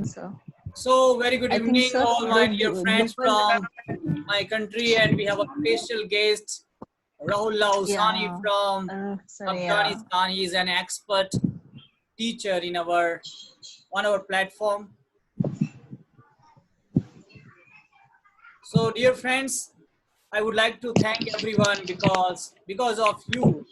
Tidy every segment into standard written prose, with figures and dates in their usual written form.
So So, very good I think, evening, sir, all my the dear friends global, from my country, and we have a special guest, Rahul Lausani yeah, from sorry, yeah, Afghanistan. He is an expert teacher in on our platform. So, dear friends, I would like to thank everyone because of you,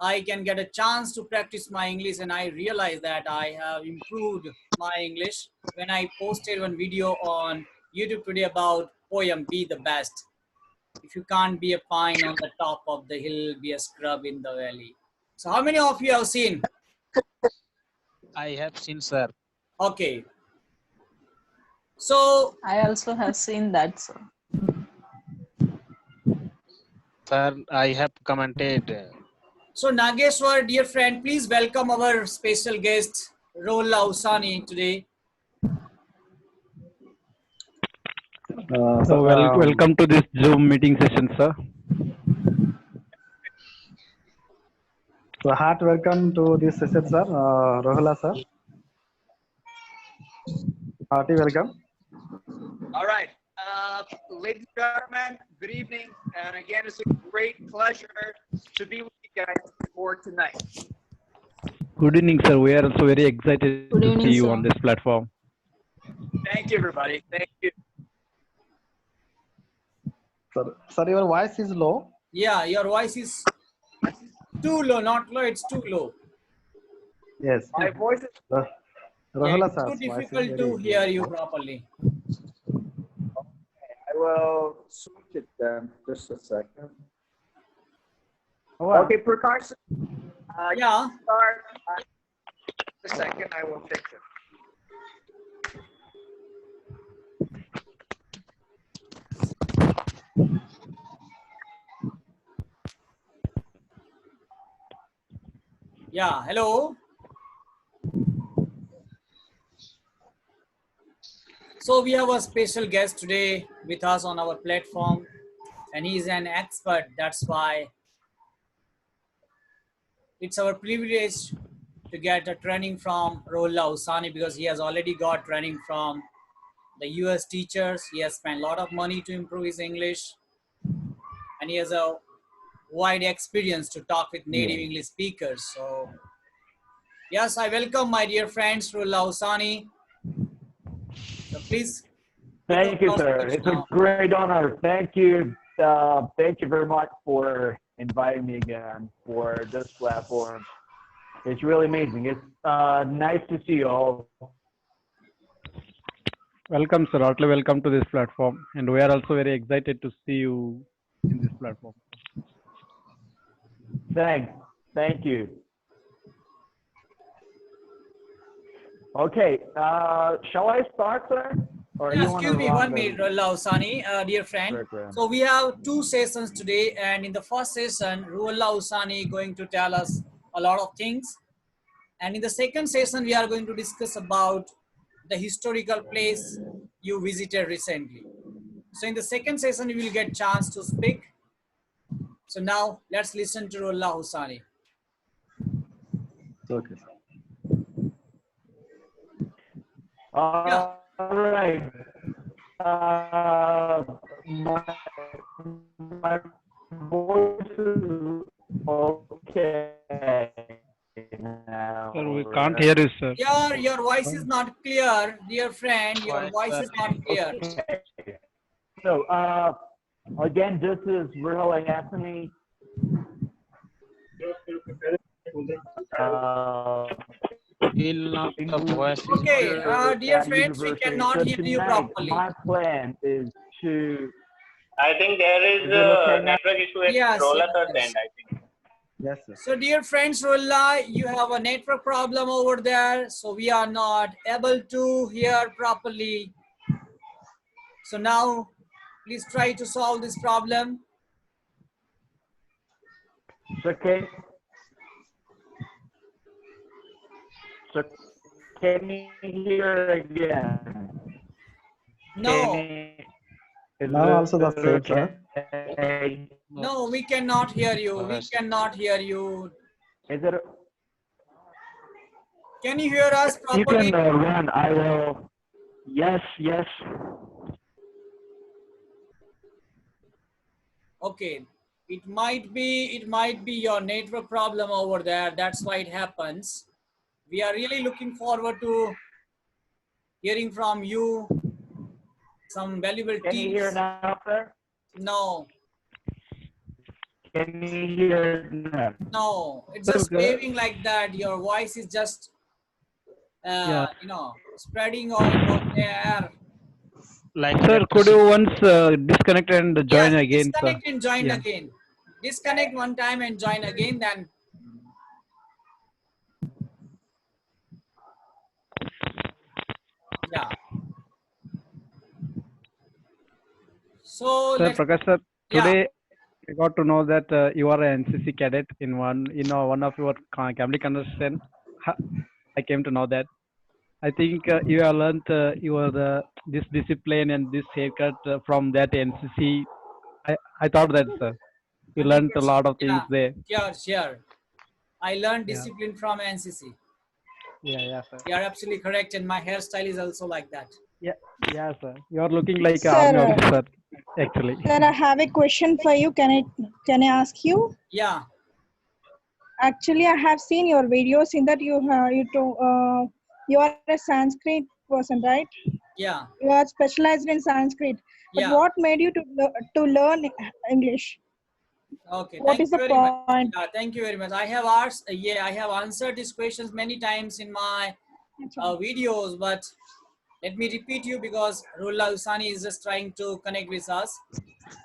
I can get a chance to practice my English, and I realize that I have improved my English when I posted one video on YouTube today about poem Be the Best. If you can't be a pine on the top of the hill, be a scrub in the valley. So how many of you have seen? I have seen, sir. Okay. So I also have seen that, sir. Sir, I have commented. so Nageshwar, dear friend, please welcome our special guest, Rolla Usani today. Welcome to this Zoom meeting session, sir. So heart welcome to this session, sir. Rohala, sir. Hearty welcome. All right. Ladies and gentlemen, good evening. And again, it's a great pleasure to be with you guys for tonight. Good evening, sir. We are also very excited Good to evening, see you sir. on this platform. Thank you, everybody. Thank you. Sir, your voice is low. Yeah, your voice is too low, not low, it's too low. Yes. My voice is. Rohala, It's sir. too difficult to hear you properly. I will switch it then. Just a second. Oh, Okay, Prakash. Yeah. Start. A second, I will fix it. Yeah, hello. So we have a special guest today with us on our platform, and he's an expert. That's why it's our privilege to get a training from Rolla Usani, because he has already got training from the US teachers. He has spent a lot of money to improve his English, and he has a wide experience to talk with native English speakers. So yes, I welcome my dear friends Rolla Usani. So please. Thank you, sir. It's a great honor. Thank you. Thank you very much for inviting me again for this platform. It's really amazing. It's nice to see you all. Welcome, sir. Heartily welcome to this platform. And we are also very excited to see you in this platform. Thanks. Thank you. Okay. Shall I start, sir? Or Yeah, excuse me, 1 minute, Rolla Usani, dear friend. program? So we have 2 sessions today, and in the first session, Rolla Usani going to tell us a lot of things. And in the second session, we are going to discuss about the historical place you visited recently. So in the second session, you will get chance to speak. So now let's listen to Rolla Usani. Okay. All right. My voice is okay now. Sir, we can't hear you, sir. Your voice is not clear, dear friend. Your voice is not clear. Okay. So, again, this is Rohala Anthony. Okay, dear friends, we cannot hear you properly. My plan is to. I think there is a network issue at Yes, Rolla yes, sir's end, I think. Yes, sir. So dear friends, Rolla, you have a network problem over there, so we are not able to hear properly. So now, please try to solve this problem. Okay. So can you hear again? No. Now also the same, sir. No, we cannot hear you. We cannot hear you. Is it? Can you hear us You properly? can run. I will. Yes, yes. Okay. It might be your network problem over there. That's why it happens. We are really looking forward to hearing from you some valuable Can you hear tips. now, sir? No, Can you hear now? no, it's Sir, just waving like that. Your voice is just, yeah. spreading on the air. Like Sir, could you electricity. once disconnect and join Yes, again, sir? disconnect and join Yeah. again. Disconnect one time and join again. Then, yeah. So Sir, let's, Prakash sir, yeah, today I got to know that you are an NCC cadet in one of your family conversation. I came to know that. I think you have learned this discipline and this haircut from that NCC. I thought that, sir. You learned a 100%. lot of things Yeah, there. sure, sure. I learned Yeah. discipline from NCC. Yeah, sir. You are absolutely correct, and my hairstyle is also like that. Yeah, sir. You are looking like an army Sir, officer, actually. sir, I have a question for you. Can I ask you? Yeah, Actually, I have seen your videos in that you are a Sanskrit person, right? yeah, You are specialized in Sanskrit. But yeah. what made you to learn English? Okay, What thank is you the very much. point? Yeah, thank you very much. I have asked, I have answered these questions many times in my videos, but let me repeat you because Rullah Usani is just trying to connect with us.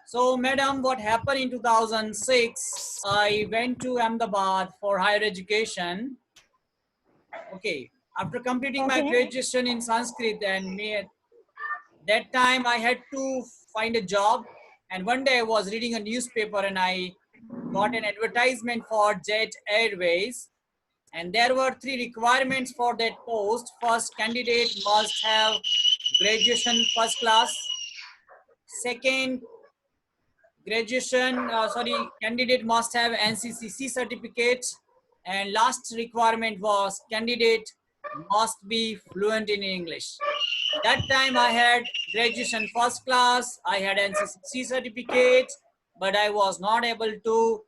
So, madam, what happened in 2006? I went to Ahmedabad for higher education. Okay, after completing my Okay. graduation in Sanskrit, and that time I had to find a job. And one day I was reading a newspaper and I got an advertisement for Jet Airways. And there were 3 requirements for that post. First, candidate must have graduation first class. Second, candidate must have NCCC certificate. And last requirement was candidate must be fluent in English. That time I had graduation first class, I had NCCC certificate, but I was not able to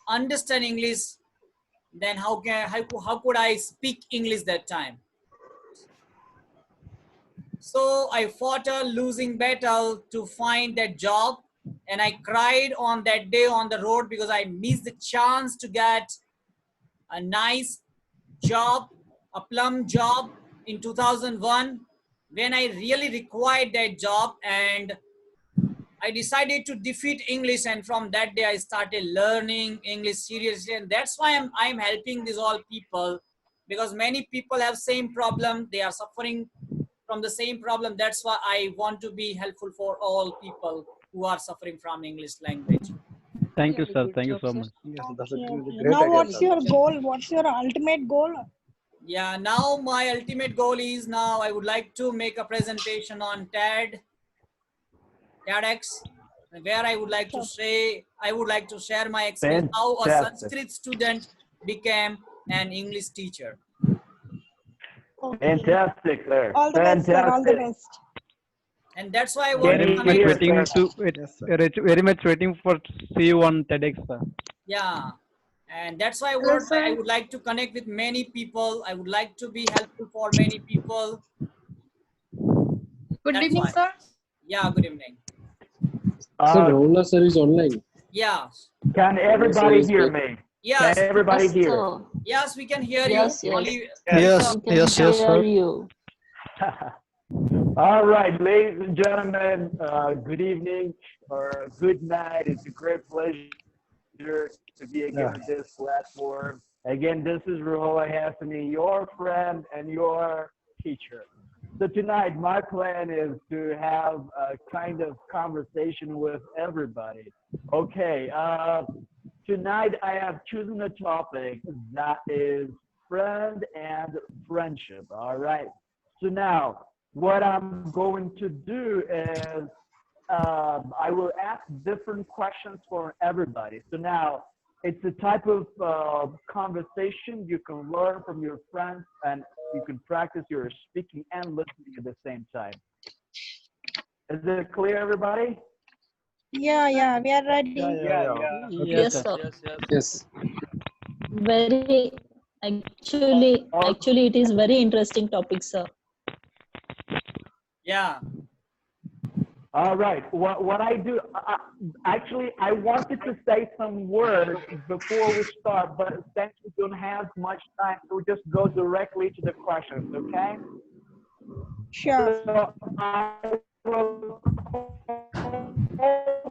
understand English. Then how could I speak English that time? So I fought a losing battle to find that job, and I cried on that day on the road because I missed the chance to get a nice job, a plum job in 2001 when I really required that job, and I decided to defeat English, and from that day I started learning English seriously, and that's why I'm helping these all people, because many people have same problem. They are suffering from the same problem. That's why I want to be helpful for all people who are suffering from English language. Thank you, sir. Thank you so much. Okay. Now, what's your goal? What's your ultimate goal? Yeah, now my ultimate goal is now I would like to make a presentation on TEDx, where I would like to share my experience how a Fantastic. Sanskrit student became an English teacher. Okay. Fantastic, sir. All the best, sir. All the Fantastic. best. And that's why I Can want to you Very much hear, connect. waiting sir? very much waiting for see you on TEDx, sir. Yeah, and that's why Hello, sir. I would like to connect with many people. I would like to be helpful for many people. Good That's evening, why. sir. Yeah, good evening. Sir, Rahullah sir is online. Yeah. Can everybody hear me? Yes. Can everybody Yes, hear? sir. Yes, we can hear Yes, you. yes. Only Yes, We can yes, yes, hear sir. you. All right, ladies and gentlemen, good evening or good night. It's a great pleasure to be again on this platform. Again, this is Rahul Hassani, your friend and your teacher. So tonight, my plan is to have a kind of conversation with everybody. Okay, tonight I have chosen a topic that is friend and friendship. All right. So now, what I'm going to do is I will ask different questions for everybody. So now, it's a type of conversation you can learn from your friends, and you can practice your speaking and listening at the same time. Is it clear, everybody? Yeah, we are ready. Yes, sir. Yes. Very actually, it is very interesting topic, sir. Yeah. All right. What I do, actually, I wanted to say some words before we start, but since we don't have much time, we'll just go directly to the questions, okay? Sure. So I will call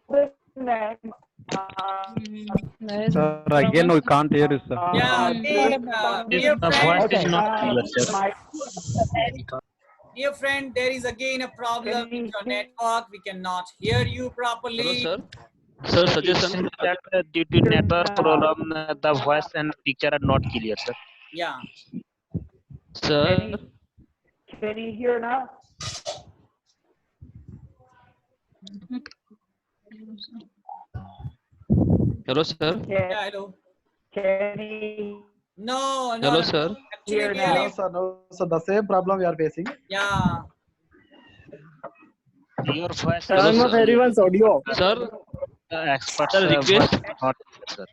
the name. Sir, again we can't hear you, sir. Yeah. Dear The friend, voice is not clear, sir. dear friend, there is again a problem with your network. We cannot hear you properly. Hello, sir. Sir, suggestion. It seems that due to network problem, the voice and picture are not clear, sir. Yeah. Sir. Can you hear now? Hello, sir. Yeah, hello. Can you No, no. Hello, no. sir. Actually, No, really, sir, no. So the same problem we are facing. yeah. Your voice Hello, is sir. Everyone's audio. Sir, experts sir, voice request. is not clear, sir.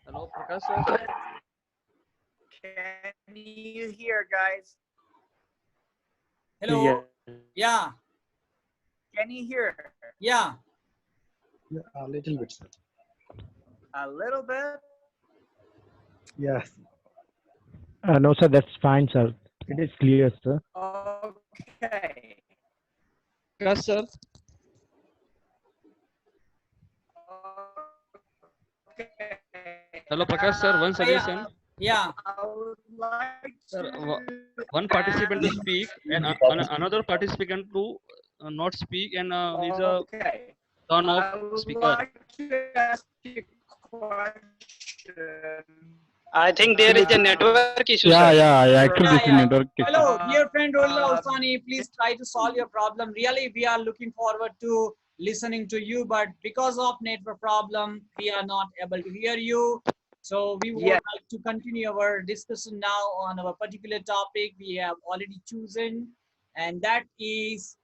Hello, Prakash, sir. Can you hear, guys? Hello. Yeah. Can you hear? Yeah. Yeah, a little bit, sir. A little bit. Yes. No, sir, that's fine, sir. It is clear, sir. Okay. Prakash, sir. Okay. Hello, Prakash, sir. One suggestion. Yeah. I would like Sir, to one participant to speak and another participant to not speak, and is a Okay. turn I off would speaker. like to ask you a question. I think there is a network issue, Yeah, sir. actually this is network issue. Hello, dear friend Rolla Usani, please try to solve your problem. Really, we are looking forward to listening to you, but because of network problem, we are not able to hear you. So we would Yeah. like to continue our discussion now on our particular topic we have already chosen, and that is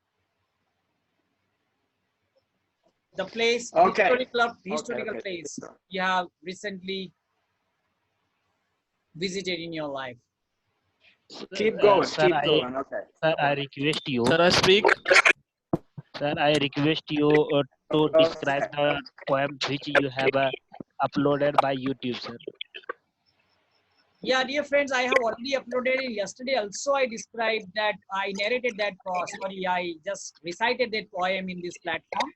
the place, Okay. historical Okay. place you have recently visited in your life. Keep going. Sir, Keep going. Okay. Sir, I request you. Sir, I speak. Sir, I request you to describe the poem which you have uploaded by YouTube, sir. Yeah, dear friends, I have already uploaded it yesterday. Also, I described that, I narrated that, I just recited that poem in this platform.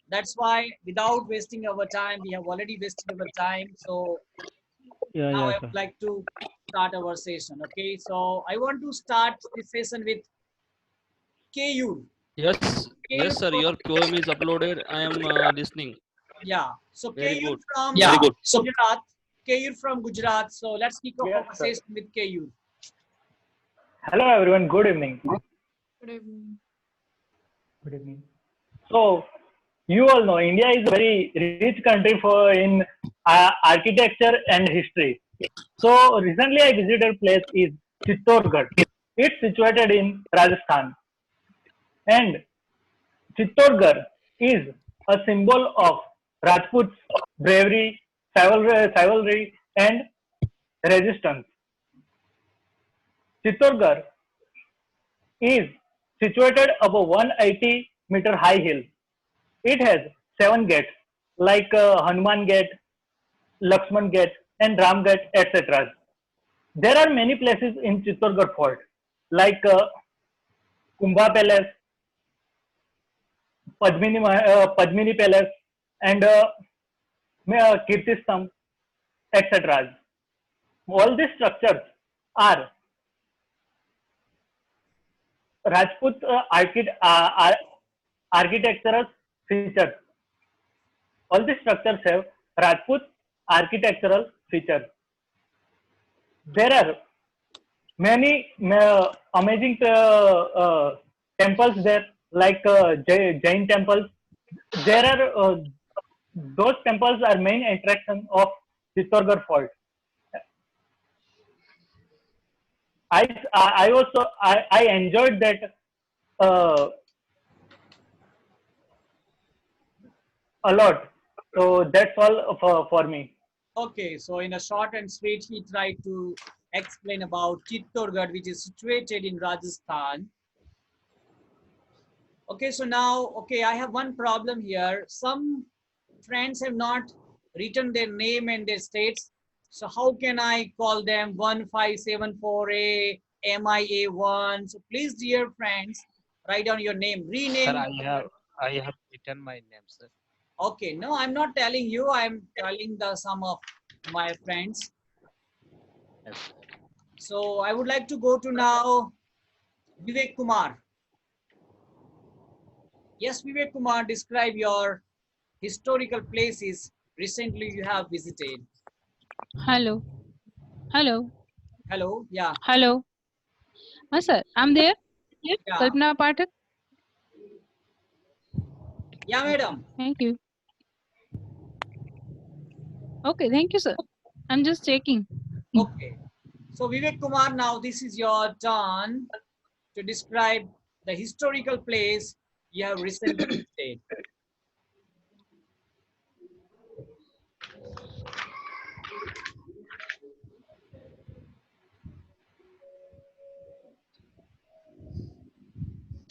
That's why, without wasting our time, we have already wasted our time. So now I sir. would like to start our session. Okay, so I want to start this session with KU. Yes, yes, sir. Your poem is uploaded. I am listening. Yeah. So Very KU good. from Very good. Gujarat. KU from Gujarat. So let's kick off Yes, our sir. session with KU. Hello everyone, good evening. Good evening. Good evening. So you all know India is a very rich country for in architecture and history. So recently I visited a place is Chittorgarh. It's situated in Rajasthan. And Chittorgarh is a symbol of Rajputs' bravery, chivalry and resistance. Chittorgarh is situated above 180-meter high hill. It has 7 gates like Hanuman Gate, Lakshman Gate, and Ram Gate, etc. There are many places in Chittorgarh Fort like Kumbha Palace, Padmini Palace, and Kirtistam, etc. All these structures are Rajput architectural features. All these structures have Rajput architectural features. There are many amazing temples there, like Jain temples, there are those temples are main attraction of Chittorgarh Fort. I enjoyed that uh, a lot. So that's all for me. Okay, so in a short and sweet, he tried to explain about Chittorgarh, which is situated in Rajasthan. Okay, so now, okay, I have one problem here. Some friends have not written their name and their states. So how can I call them 1574A, MIA1? So please, dear friends, write down your name. Rename. Sir, I have written my name, sir. Okay, no, I'm not telling you. I'm telling some of my friends. Yes. So I would like to go to now Vivek Kumar. Yes, Vivek Kumar, describe your historical places recently you have visited. Hello. Hello. Hello, yeah. Hello. Sir, I'm there. Yeah. Kalpana Pathak. Yeah, madam. Thank you. Okay, thank you, sir. I'm just checking. Okay. So Vivek Kumar, now this is your turn to describe the historical place you have recently visited.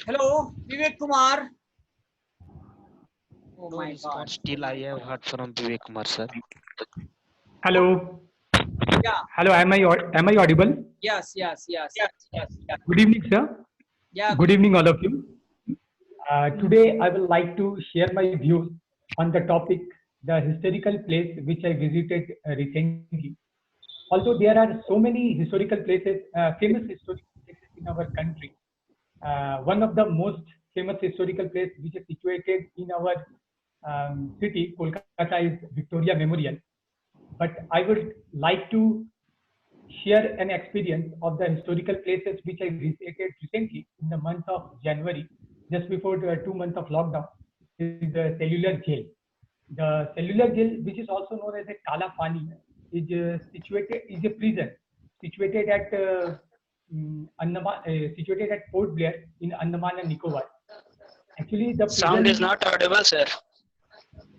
Hello, Vivek Kumar. Oh my God. Still, I have heard from Vivek Kumar, sir. Hello. Yeah. Hello. Am I audible? Yes. Good evening, sir. Yeah. Good evening, all of you. Today, I would like to share my views on the topic, the historical place which I visited recently. Although there are so many historical places, famous historical places in our country, one of the most famous historical place which is situated in our city, Kolkata, is Victoria Memorial. But I would like to share an experience of the historical places which I visited recently in the month of January, just before the 2 months of lockdown, is the cellular jail. The cellular jail, which is also known as a Kala Pani, is a prison situated at situated at Port Blair in Andaman and Nicobar. Actually, the Sound is not audible, sir.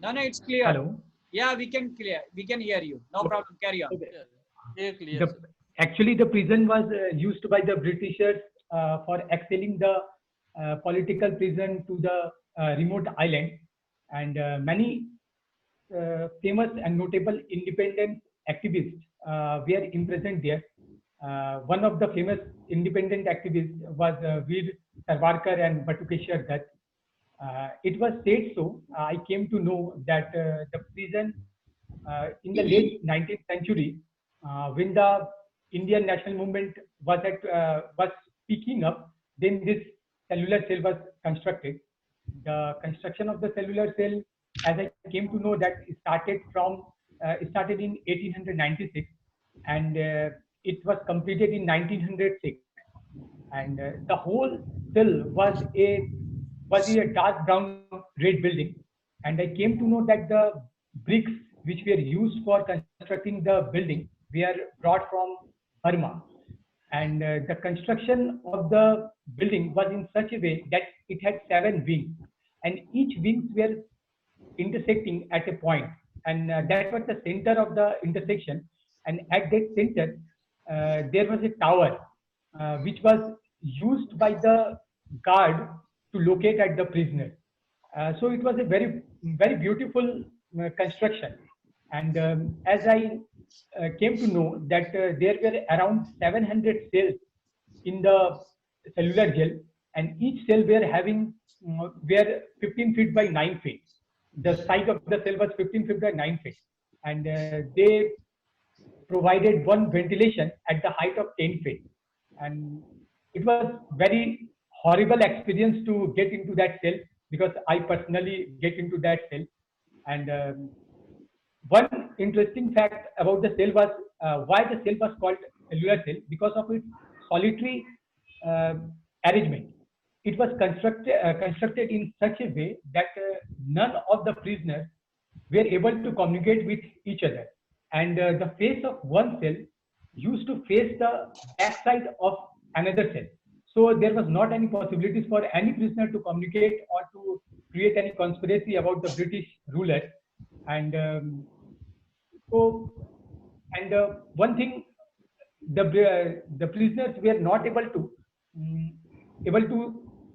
No, it's clear. Hello. Yeah, we can hear you. No problem. Carry on. Clear. Actually, the prison was used by the Britishers for exhaling the political prison to the remote island, and many famous and notable independent activists were imprisoned there. One of the famous independent activists was Veer Savarkar and Batukeshwar Dutt. It was said so. I came to know that the prison in the late 19th century, when the Indian national movement was picking up, then this cellular cell was constructed. The construction of the cellular cell, as I came to know, that it started in 1896, and it was completed in 1906. And the whole cell was a dark brown red building. And I came to know that the bricks which were used for constructing the building were brought from Burma. And the construction of the building was in such a way that it had 7 wings, and each wings were intersecting at a point, and that was the center of the intersection. And at that center, there was a tower which was used by the guard to locate at the prisoner. So it was a very, very beautiful construction. And as I came to know that there were around 700 cells in the cellular jail, and each cell were 15 feet by 9 feet. The size of the cell was 15 feet by 9 feet, and they provided one ventilation at the height of 10 feet. And it was very horrible experience to get into that cell, because I personally get into that cell. And one interesting fact about the cell was why the cell was called cellular cell, because of its solitary arrangement. it was constructed in such a way that none of the prisoners were able to communicate with each other, and the face of one cell used to face the backside of another cell. So there was not any possibilities for any prisoner to communicate or to create any conspiracy about the British rulers. And one thing, the prisoners were not able to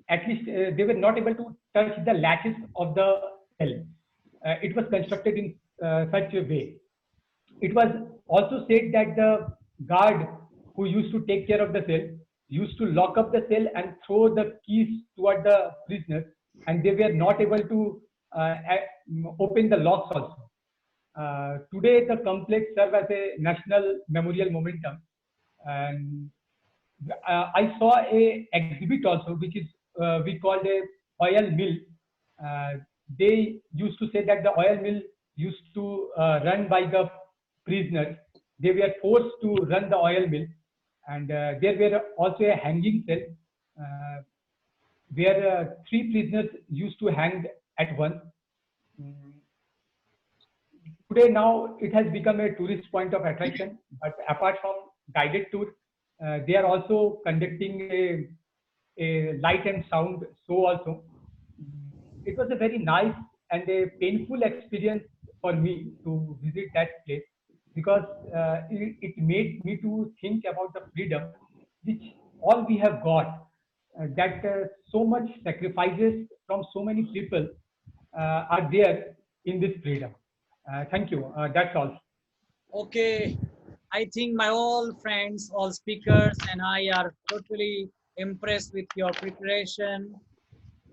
at least they were not able to touch the latches of the cell. It was constructed in such a way. It was also said that the guard who used to take care of the cell used to lock up the cell and throw the keys toward the prisoners, and they were not able to open the locks also. Today, the complex serves as a national memorial momentum, and I saw a exhibit also, which is we called a oil mill. They used to say that the oil mill used to run by the prisoners. They were forced to run the oil mill, and there were also a hanging cell where 3 prisoners used to hang at once. Today, now it has become a tourist point of attraction, but apart from guided tour, they are also conducting a light and sound show also. It was a very nice and a painful experience for me to visit that place, because it made me to think about the freedom which all we have got, that so much sacrifices from so many people are there in this freedom. Thank you. That's all. Okay, I think my all friends, all speakers, and I are totally impressed with your preparation,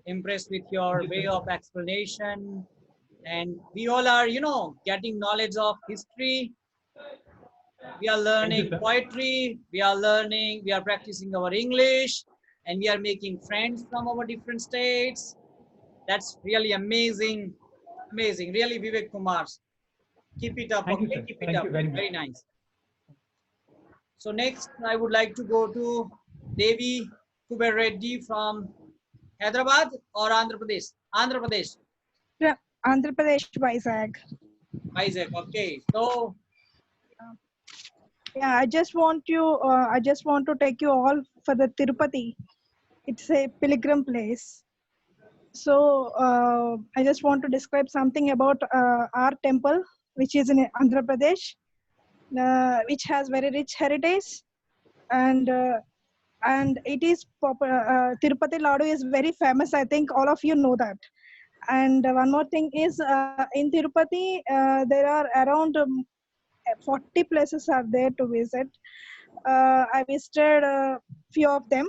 impressed with your way of explanation, and we all are, getting knowledge of history. We are learning poetry, we are practicing our English, and we are making friends from our different states. That's really amazing, amazing. Really, Vivek Kumar. Keep it up, okay? Keep it up. Very nice. So next, I would like to go to Devi Kuber Reddy from Hyderabad or Andhra Pradesh? Andhra Pradesh. Yeah, Andhra Pradesh, Vizag. Vizag, okay. So yeah, I just want to take you all for the Tirupati. It's a pilgrim place. So I just want to describe something about our temple, which is in Andhra Pradesh, which has very rich heritage, and it is Tirupati Ladu is very famous. I think all of you know that. And one more thing is in Tirupati there are around 40 places are there to visit. I visited a few of them.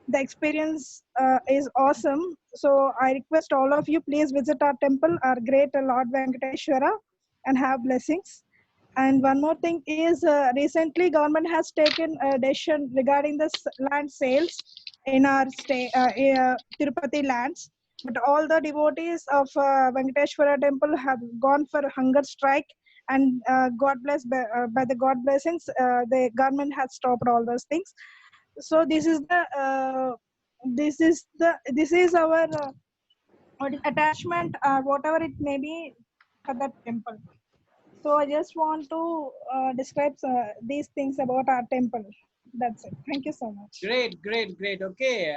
The experience is awesome. So I request all of you, please visit our temple, our great Lord Venkateshwara, and have blessings. And one more thing is recently government has taken a decision regarding the land sales in our Tirupati lands. But all the devotees of Venkateshwara temple have gone for hunger strike, and God bless by the God blessings, the government has stopped all those things. So this is our attachment, whatever it may be, for that temple. So I just want to describe these things about our temple. That's it. Thank you so much. great. Okay.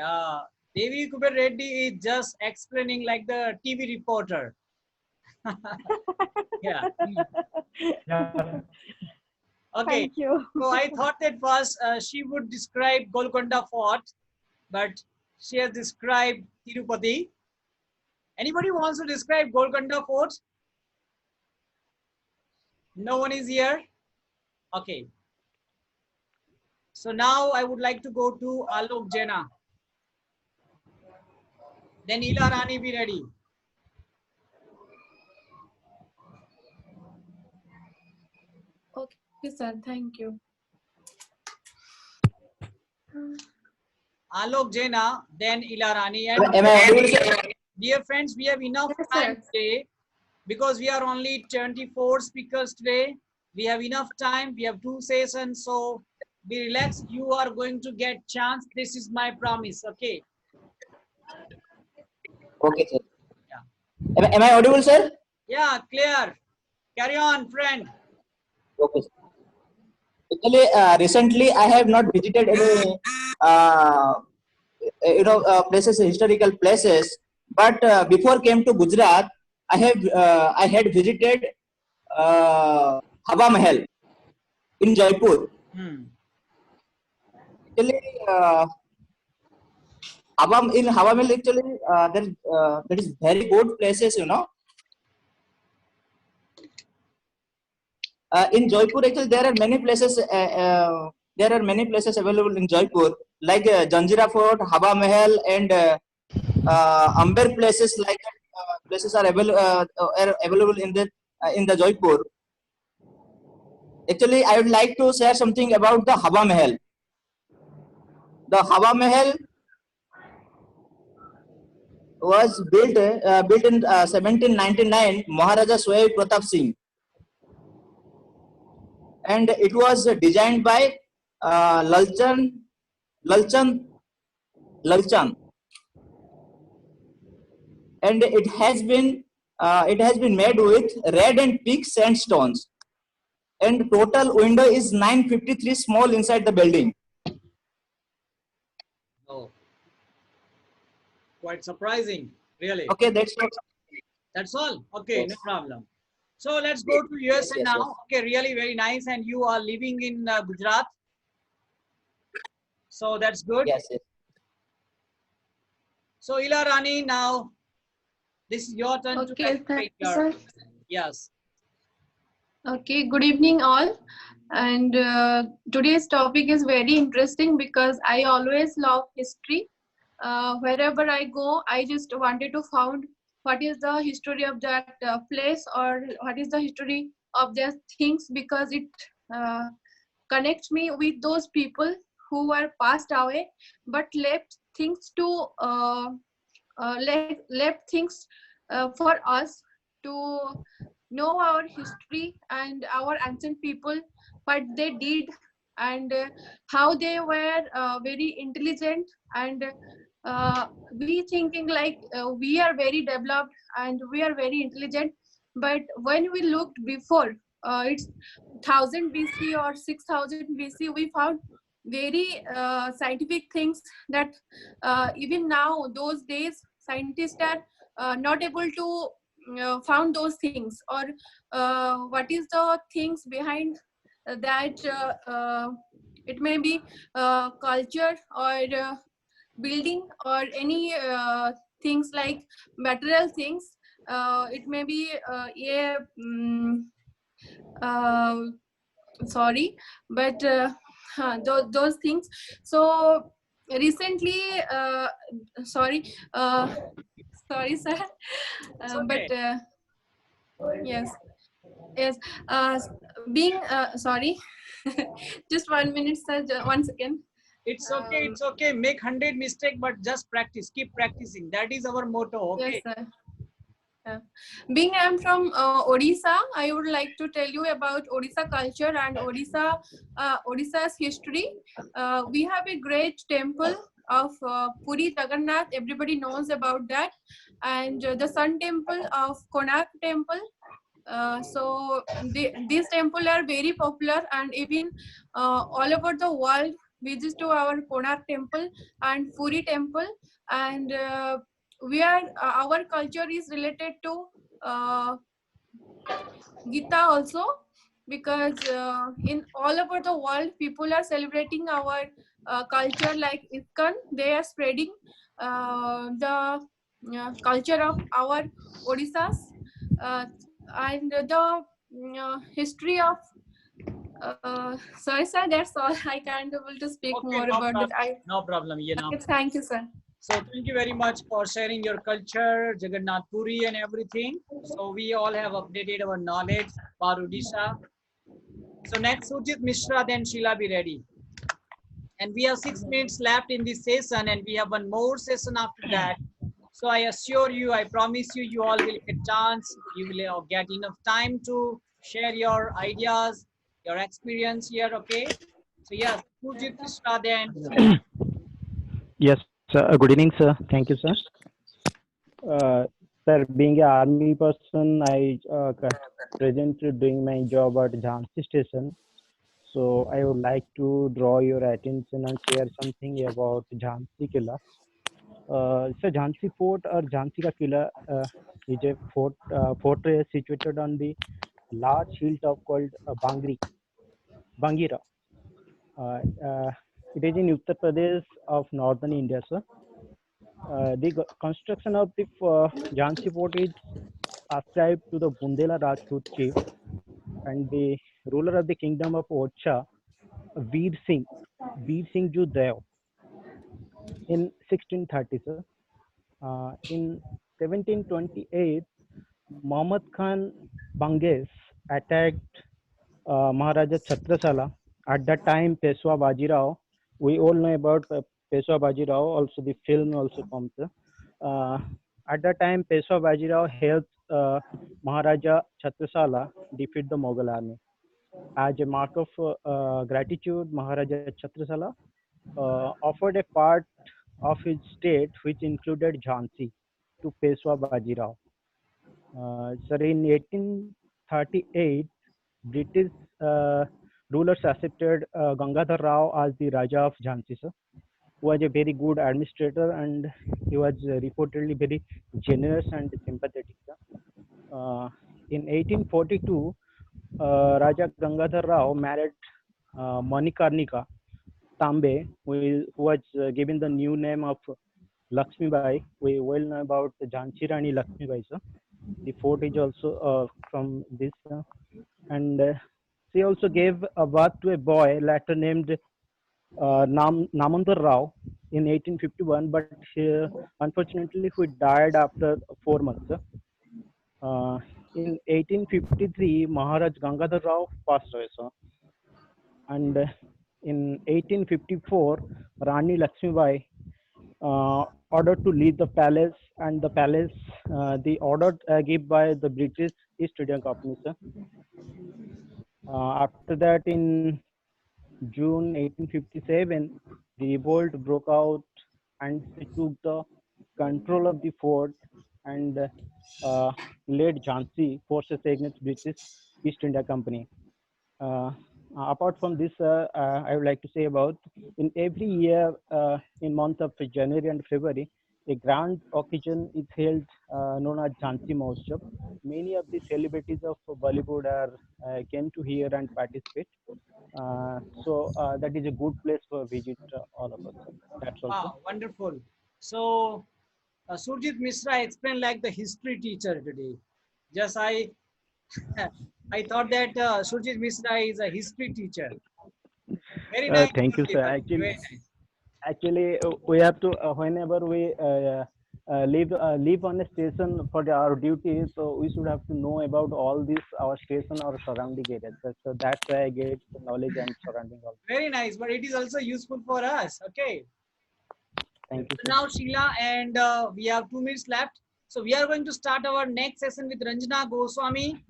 Devi Kuber Reddy is just explaining like the TV reporter. Yeah. Okay. Thank you. So I thought that first she would describe Golconda Fort, but she has described Tirupati. Anybody wants to describe Golconda Fort? No one is here? Okay. So now I would like to go to Alok Jaina. Then Ila Rani be ready. Okay, sir. Thank you. Alok Jaina, then Ila Rani. And dear friends, we have enough time today because we are only 24 speakers today. We have enough time. We have 2 sessions. So be relaxed. You are going to get chance. This is my promise. Okay. Okay, sir. Am I audible, sir? Yeah, clear. Carry on, friend. Okay. Actually, recently I have not visited any, places, historical places. But before came to Gujarat, I had visited Hawa Mahal in Jaipur. Actually, in Hawa Mahal, actually, there is very good places, in Jaipur, actually, there are many places. There are many places available in Jaipur, like Janjira Fort, Hawa Mahal, and Amber places. Like places are available in the Jaipur. Actually, I would like to share something about the Hawa Mahal. The Hawa Mahal was built in 1799, Maharaja Swayam Pratap Singh, and it was designed by Lalchand, and it has been made with red and pink sandstones, and total window is 953 small inside the building. Oh, quite surprising, really. Okay, that's all. That's all. Okay, Yes. no problem. So let's go to USA yes, now. yes. Okay, really very nice. And you are living in Gujarat. So that's good. Yes, yes. So Ila Rani, now this is your turn to Okay, demonstrate thank you, your. sir. Yes. Okay, good evening all. And today's topic is very interesting because I always love history. Wherever I go, I just wanted to find what is the history of that place or what is the history of their things, because it connects me with those people who were passed away but left things to left things for us to know our history and our ancient people, what they did, and how they were very intelligent, and we thinking like we are very developed and we are very intelligent, but when we looked before, it's 1000 BC or 6000 BC, we found very scientific things that even now those days scientists are not able to found those things, or what is the things behind that. It may be culture or building or any things like material things. It may be sorry, but those things. So recently, sorry, sorry, sir, but yes, yes, being sorry, just 1 minute, sir, 1 second. It's okay. It's okay. Make 100 mistakes, but just practice. Keep practicing. That is our motto. Okay. Yes, sir. Being I'm from Odisha, I would like to tell you about Odisha culture and Odisha's history. We have a great temple of Puri Jagannath. Everybody knows about that, and the Sun Temple of Konark Temple. So these temples are very popular, and even all over the world visits to our Konark Temple and Puri Temple, and we are our culture is related to Gita also, because in all over the world people are celebrating our culture like ISKCON. They are spreading the culture of our Odisas, and the history of sorry, sir, that's all. I can't able to speak Okay, more no about problem. that. No problem. Yeah, no. Okay, thank you, sir. So thank you very much for sharing your culture, Jagannath Puri and everything. So we all have updated our knowledge about Odisha. So next, Sujit Mishra, then Sheila be ready. And we have 6 minutes left in this session, and we have one more session after that. So I assure you, I promise you, you all will get chance. You will get enough time to share your ideas, your experience here, okay? So yes, Sujit Mishra, then. Yes, sir. Good evening, sir. Thank you, sir. Sir, being an army person, I presently doing my job at Jhansi station. So I would like to draw your attention and share something about Jhansi Killa. So Jhansi Fort or Jhansi Ka Killa is a fortress situated on the large hilltop called Bangira. It is in Uttar Pradesh of northern India, sir. The construction of the Jhansi Fort is ascribed to the Bundela Rajput chief and the ruler of the kingdom of Odisha, Veer Singh Ju Dev, in 1630, sir. In 1728, Muhammad Khan Banges attacked Maharaja Chhatrasala. At that time, Peshwa Bajirao, we all know about Peshwa Bajirao, also the film also comes. At that time, Peshwa Bajirao helped Maharaja Chhatrasala defeat the Mughal army. As a mark of gratitude, Maharaja Chhatrasala offered a part of his state, which included Jhansi, to Peshwa Bajirao. Sir, in 1838, British rulers accepted Gangadhar Rao as the Raja of Jhansi, sir, who was a very good administrator and he was reportedly very generous and sympathetic. In 1842, Raja Gangadhar Rao married Manikarnika Tambe, who was given the new name of Lakshmi Bai. We well know about Jhansi Rani Lakshmi Bai, sir. The fort is also from this, and she also gave a birth to a boy later named Namandar Rao in 1851, but unfortunately he died after 4 months. In 1853, Maharaj Gangadhar Rao passed away, sir. And in 1854, Rani Lakshmibai ordered to leave the palace, and the palace, the order given by the British East India Company, sir. After that, in June 1857, the revolt broke out and they took the control of the fort and led Jhansi forces against British East India Company. Apart from this, I would like to say about in every year in month of January and February, a grand occasion is held known as Jhansi Mahotsav. Many of the celebrities of Bollywood came to here and participate. So that is a good place for visit all of us. That's all. Wow, wonderful. So Surjit Mishra explained like the history teacher today. Just I thought that Surjit Mishra is a history teacher. Very nice. Thank you, sir. Actually, we have to whenever we live on a station for our duty, so we should have to know about all this our station or surrounding areas. So that's why I get knowledge and surrounding also. Very nice, but it is also useful for us. Okay. Thank you. So now Sheila, and we have 2 minutes left. So we are going to start our next session with Ranjana Goswami.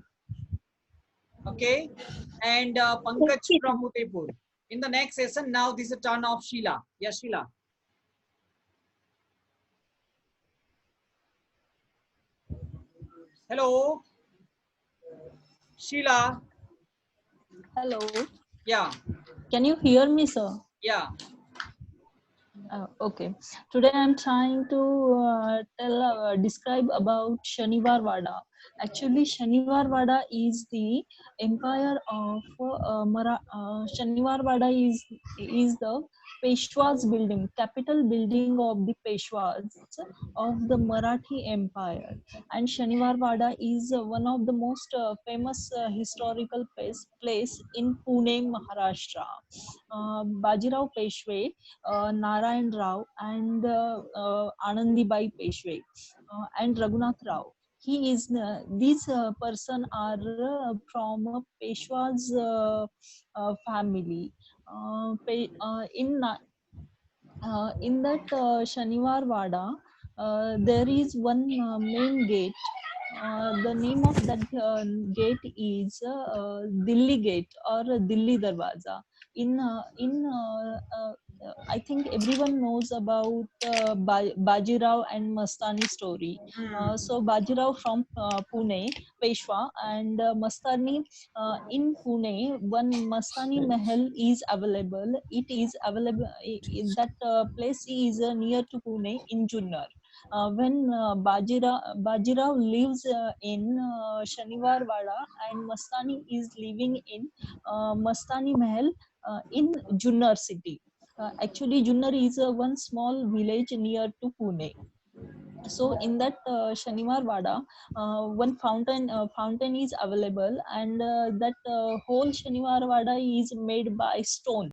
Okay, and Pankaj from Udaipur. In the next session, now this is a turn of Sheila. Yes, Sheila. Hello, Sheila. Hello. Yeah. Can you hear me, sir? Yeah. Okay. Today I'm trying to describe about Shanivar Vada. Actually, Shanivar Vada is the empire of Shanivar Vada is the Peshwa's building, capital building of the Peshwas of the Marathi Empire. And Shanivar Vada is one of the most famous historical place in Pune, Maharashtra. Bajirao Peshwe, Narayan Rao, and Anandibai Peshwe, and Raghunath Rao. He is these person are from Peshwa's family. In that Shanivar Vada, there is one main gate. The name of that gate is Dilli Gate or Dilli Darwaza. In I think everyone knows about Bajirao and Mastani story. So Bajirao from Pune, Peshwa, and Mastani in Pune. One Mastani Mahal is available. It is available. That place is near to Pune in Junnar. When Bajirao lives in Shaniwar Wada and Mastani is living in Mastani Mahal in Junnar city. Actually, Junnar is one small village near to Pune. So in that Shaniwar Wada, one fountain is available, and that whole Shaniwar Wada is made by stone.